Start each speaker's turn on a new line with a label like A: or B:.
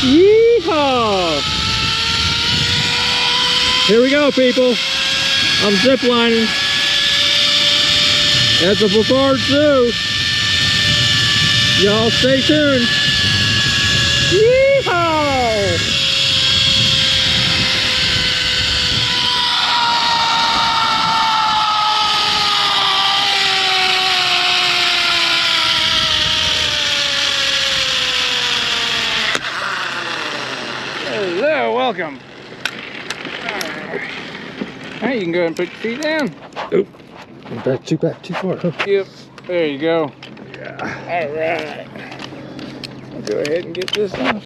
A: Yeehaw! Here we go, people. I'm ziplining at the Brevard Zoo. Y'all stay tuned. Yeehaw! Hello, welcome. Now you can go ahead and put your feet down.
B: Oop. Back too far, huh?
A: Yep. There you go.
B: Yeah.
A: All right. I'll go ahead and get this off.